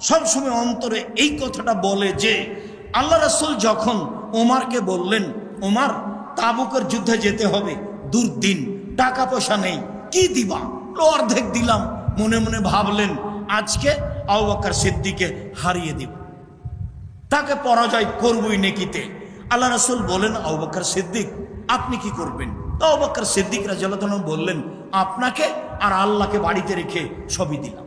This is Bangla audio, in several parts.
সবসময় অন্তরে এই কথাটা বলে যে আল্লাহ রাসূল যখন ওমরকে বললেন, ওমর তাবুকের যুদ্ধে যেতে হবে, দুর্দিন, টাকা পয়সা নেই, কি দিবা? অর্ধেক দিলাম। মনে মনে ভাবলেন আজকে আবু বকর সিদ্দিককে হারিয়ে দিব, তাকে পরাজয় করবই নেকিতে। আল্লাহ রাসূল বলেন, আবু বকর সিদ্দিক আপনি কি করবেন? তো আবু বকর সিদ্দিক রাদিয়াল্লাহু আনহু বললেন, আপনাকে আর আল্লাহকে বাড়িতে রেখে সবই দিলাম।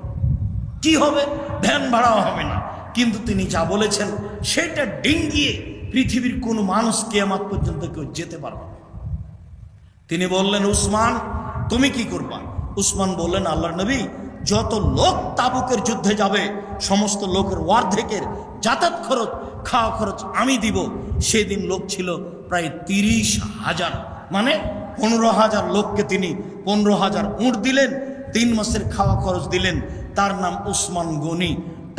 কি হবে? ভ্যান ভাড়াও হবে না। কিন্তু তিনি যা বলেছেন সেটা ডিঙ্গিয়ে পৃথিবীর কোনো মানুষ কিয়ামত পর্যন্ত কেউ যেতে পারবে না। তিনি বললেন, উসমান তুমি কি করবা? উসমান বললেন, আল্লাহর নবী যত লোক তাবুকের যুদ্ধে যাবে সমস্ত লোকের অর্ধেকের যাতায়াত খরচ, খাওয়া খরচ আমি দিব। সেদিন লোক ছিল প্রায় 30,000, মানে 15,000 লোককে তিনি 15,000 উট দিলেন, 3 মাসের খাওয়া খরচ দিলেন। তার নাম উসমান গনি।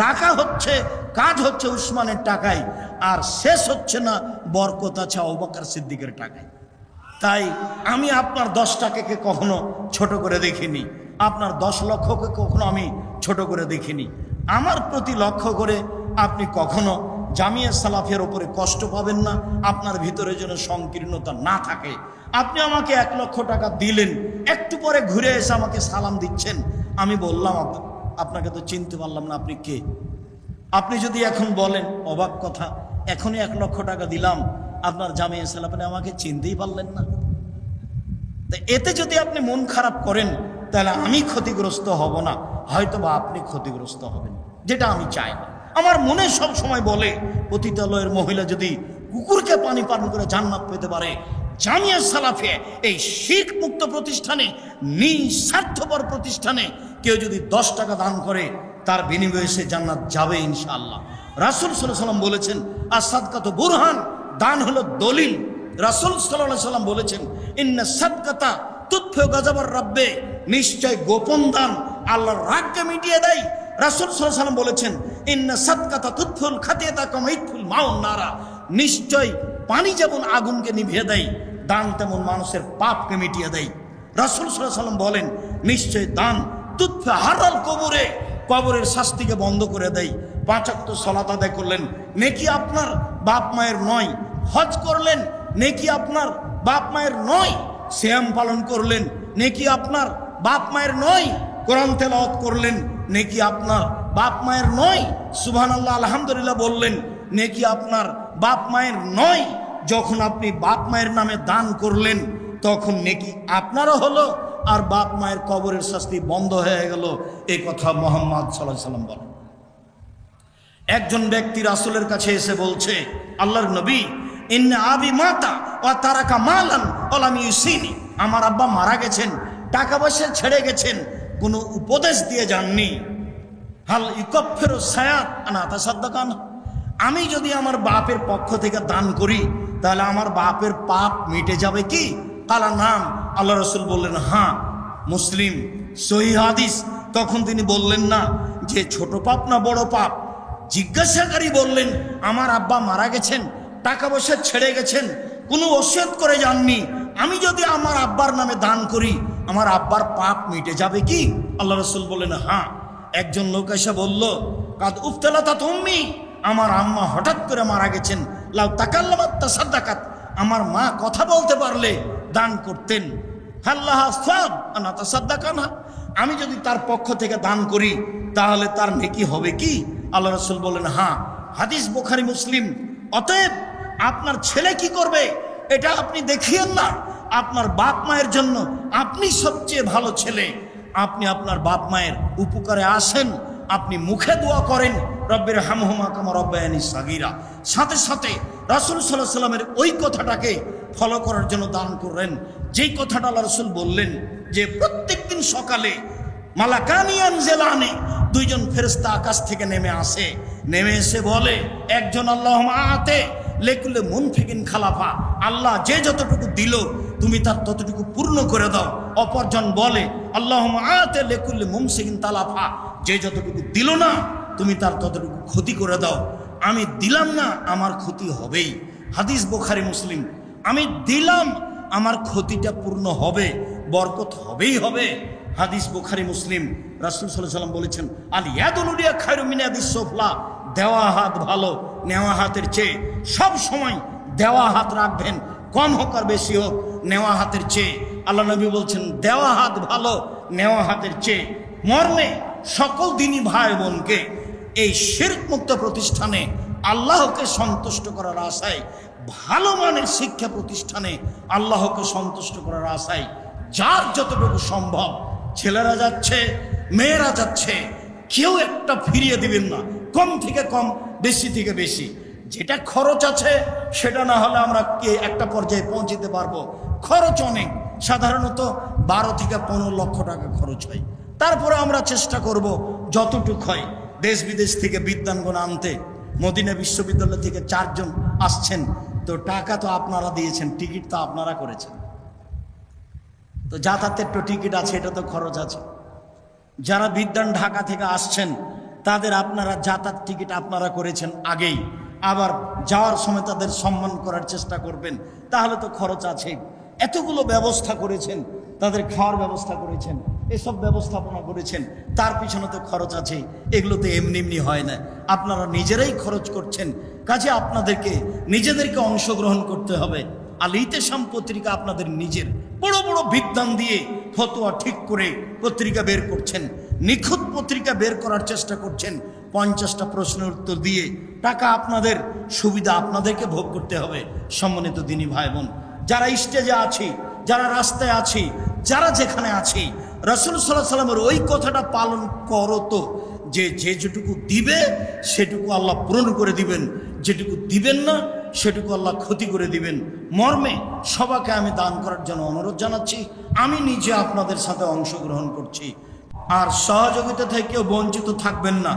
টাকা হচ্ছে, কাজ হচ্ছে উসমানের টাকায়, আর শেষ হচ্ছে না বরকত আছে আবু বকর সিদ্দিকের টাকায়। তাই আমি আপনার 10 টাকাকে কখনো ছোট করে দেখিনি, আপনার 10 লক্ষকে কখনো আমি ছোট করে দেখিনি। আমার প্রতি লক্ষ্য করে আপনি কখনো জামিয়া সালাফের ওপরে কষ্ট পাবেন না, আপনার ভিতরে যেন সংকীর্ণতা না থাকে। আপনি আমাকে 1 লক্ষ টাকা দিলেন, একটু পরে ঘুরে এসে আমাকে সালাম দিচ্ছেন। আমি বললাম, আপনাকে তো চিনতে পারলাম না, আপনি কে? আপনি যদি এখন বলেন, অবাক কথা, এখনই 1 লক্ষ টাকা দিলাম, আপনার জামিয়া সালাফে আমাকে চিনতেই পারলেন না। এতে যদি আপনি মন খারাপ করেন তাহলে আমি ক্ষতিগ্রস্ত হব না, হয়তো বা আপনি ক্ষতিগ্রস্ত হবেন, যেটা আমি চাই না। আমার মনে সব সময় বলে, পতিতালয়ের মহিলা যদি কুকুরকে পানি পান করে জান্নাত পেতে পারে, জামিয়া সালাফে এই শিখ মুক্ত প্রতিষ্ঠানে, নিঃস্বার্থপর প্রতিষ্ঠানে কেউ যদি 10 টাকা দান করে তার বিনিময়ে সে জান্নাত যাবে ইনশাআল্লাহ। রাসূল সাল্লাল্লাহু আলাইহি ওয়াসাল্লাম বলেছেন, আস-সাদকাতু বুরহান, দান হলো দলিল। রাসূল সাল্লাল্লাহু আলাইহি ওয়াসাল্লাম বলেছেন, ইন্না সাদকাতা তুতফিউ গাযাবার রাব্বে, নিশ্চয় গোপন দান আল্লাহর রাগকে মিটিয়ে দেয়। রাসূল সাল্লাল্লাহু আলাইহি ওয়াসাল্লাম বলেছেন, ইন্না সাদকাতা তুতফিউল খাতিয়াতা কামা ইতফিউল মাউন নারা, নিশ্চয় পানি যেমন আগুনকে নিভিয়ে দেয়, দান তেমন মানুষের পাপকে মিটিয়ে দেয়। রাসূল সাল্লাল্লাহু আলাইহি ওয়াসাল্লাম বলেন, নিশ্চয় দান তুতফি হারাল কবরে, কবরের শাস্তিকে বন্ধ করে দেয়। 5 ওয়াক্ত সালাত আদায় করলেন, নেকি আপনার বাপ মায়ের নয়। হজ করলেন, নেকি আপনার বাপ মায়ের নয়। সিয়াম পালন করলেন, নেকি আপনার বাপ মায়ের নয়। কোরআন তেলাওয়াত করলেন, নেকি আপনার বাপ মায়ের নয়। সুবহানাল্লাহ আলহামদুলিল্লাহ বললেন, নেকি আপনার বাপ মায়ের নয়। যখন আপনি বাপ মায়ের নামে দান করলেন তখন নেকি আপনারও হলো, আর বাপ মায়ের কবরের শাস্তি বন্ধ হয়ে গেল। এই কথা মুহাম্মদ সাল্লাল্লাহু আলাইহি ওয়াসাল্লাম বলেন। একজন ব্যক্তি রাসূলের কাছে এসে বলছে, আল্লাহর নবী, ইন্না আবি মাতা ওয়া তারাকা মালান ওয়া লাম ইউসিনি, আমার আব্বা মারা গেছেন, টাকা পয়সা ছেড়ে গেছেন, কোনো উপদেশ দিয়ে যাননি। হাল ইউকাফিরু সায়াত আনা তাসাদ্দাকান, আমি যদি আমার বাপের পক্ষ থেকে দান করি তাহলে আমার বাপের পাপ মিটে যাবে কি? কালা নাম। আল্লাহ রাসূল বললেন, হ্যাঁ। মুসলিম সহিহ হাদিস। তখন তিনি বললেন না যে ছোট পাপ না বড় পাপ। জিজ্ঞাসাকারী বললেন, আমার আব্বা মারা গেছেন, টাকা পয়সা ছেড়ে গেছেন, কোনো ওসিয়ত করে যাননি, আমি যদি আমার আব্বার নামে দান করি আমার আব্বার পাপ মিটে যাবে কি? আল্লাহ রাসূল বললেন, হ্যাঁ। একজন লোক এসে বলল, কাদ উফতালাতাত উম্মি, আমার আম্মা হঠাৎ করে মারা গেছেন, লাউ তাকাল্লামাত তাসাদ্দাকাত, আমার মা কথা বলতে পারলে দান করতেন। আল্লাহ সাদ আনা তাসাদ্দাকানা, আমি যদি তার পক্ষ থেকে দান করি তাহলে তার নেকি হবে কি? আল্লাহ রাসূল বলেন, হ্যাঁ। হাদিস বুখারী মুসলিম। অতএব আপনার ছেলে কি করবে এটা আপনি দেখিয়েন না, আপনার বাপ মায়ের জন্য আপনি সবচেয়ে ভালো ছেলে। আপনি আপনার বাপ মায়ের উপকারে আসেন, আপনি মুখে দোয়া করেন, রব্বির হামহুমা কামা রব্বায়ানি সাগীরা। সাথে সাথে রাসূল সাল্লাল্লাহু আলাইহি ওয়াসাল্লামের ওই কথাটাকে ফলো করার জন্য দান করেন, যেই কথাটা আল্লাহ রাসূল বললেন যে প্রত্যেকদিন সকালে মালাকানি ইয়ানজিলানি, 2 জন ফেরেশতা আকাশ থেকে নেমে আসে, নেমে এসে বলে, একজন আল্লাহুম্মা আতে লিকুল্লি মুনফিকিন খালাফা, আল্লাহ যে যতটুকু দিল তুমি তার ততটুকু পূর্ণ করে দাও। অপরজন বলে, আল্লাহুম্মা আতে লিকুল্লি মুমসিকিন তালাফা, যে যতটুকু দিল না তুমি তার ততটুকু ক্ষতি করে দাও। আমি দিলাম না, আমার ক্ষতি হবেই। হাদিস বুখারী মুসলিম। আমি দিলাম, আমার ক্ষতিটা পূর্ণ হবে, বরকত হবেই হবে। হাদিস বুখারী মুসলিম। রাসূল সাল্লাল্লাহু আলাইহি ওয়াসাল্লাম বলেছেন, আল ইয়াদুল উলিয়া খায়রুম মিন ইয়াদিস সুফলা, দেওয়া হাত ভালো নেওয়া হাতের চেয়ে। সব সময় দেওয়া হাত রাখবেন, কম হোক আর বেশি হোক, নেওয়া হাতের চেয়ে। আল্লাহ নবী বলছেন দেওয়া হাত ভালো নেওয়া হাতের চেয়ে। মর্মে সকল দিনী ভাই বোনকে এই শিরক মুক্ত প্রতিষ্ঠানে আল্লাহকে সন্তুষ্ট করার আশায়, ভালো মানের শিক্ষা প্রতিষ্ঠানে আল্লাহকে সন্তুষ্ট করার আশায় যার যতটুকু সম্ভব, ছেলেরা যাচ্ছে মেয়েরা যাচ্ছে, কেউ একটা ফিরিয়ে দিবেন না। কম থেকে কম, বেশি থেকে বেশি। যেটা খরচ আছে সেটা না হলে আমরা একটা পর্যায়ে পৌঁছতে পারবো। খরচ অনেক, সাধারণত 12 থেকে 15 লক্ষ টাকা খরচ হয়। তারপরে আমরা চেষ্টা করব যতটুক হয়। দেশ বিদেশ থেকে বিদ্বানগণ আনতে, মদিনা বিশ্ববিদ্যালয় থেকে 4 জন আসছেন, তো টাকা তো আপনারা দিয়েছেন, টিকিট তো আপনারা করেছেন, তো যাতায়াতের তো টিকিট আছে, এটা তো খরচ আছে। যারা বিদ্বান ঢাকা থেকে আসছেন তাদের আপনারা যাতায়াত টিকিট আপনারা করেছেন আগেই, আবার যাওয়ার সময় তাদের সম্মান করার চেষ্টা করবেন, তাহলে তো খরচ আছে। এতগুলো ব্যবস্থা করেছেন, তাদের খাওয়ার ব্যবস্থা করেছেন, এসব ব্যবস্থাপনা করেছেন, তার পিছনে তো খরচ আছে। এগুলো তো এমনি এমনি হয় না, আপনারা নিজেরাই খরচ করছেন। কাজে আপনাদেরকে নিজেদেরকে অংশগ্রহণ করতে হবে। আল ইতিসাম পত্রিকা আপনাদের নিজের, বড় বড় বিদ্বান দিয়ে ফতোয়া ঠিক করে পত্রিকা বের করছেন, নিখুঁত পত্রিকা বের করার চেষ্টা করছেন। 50টা প্রশ্নের উত্তর দিয়ে টাকা আপনাদের, সুবিধা আপনাদেরকে ভোগ করতে হবে। সম্মানিত দিনী ভাই বোন, যারা স্টেজে আছি, যারা রাস্তায় আছি, যারা যেখানে আছি, রাসূল সাল্লাল্লাহু আলাইহি ওয়াসাল্লামের ওই কথাটা পালন করো তো, যে যেটুকু দিবে সেটুকু আল্লাহ পূরণ করে দিবেন, যেটুকু দিবেন না সেটুকু আল্লাহ ক্ষতি করে দিবেন। মর্মে সবাইকে আমি দান করার জন্য অনুরোধ জানাচ্ছি। আমি নিজে আপনাদের সাথে অংশগ্রহণ করছি, আর সহযোগিতা থেকেও বঞ্চিত থাকবেন না।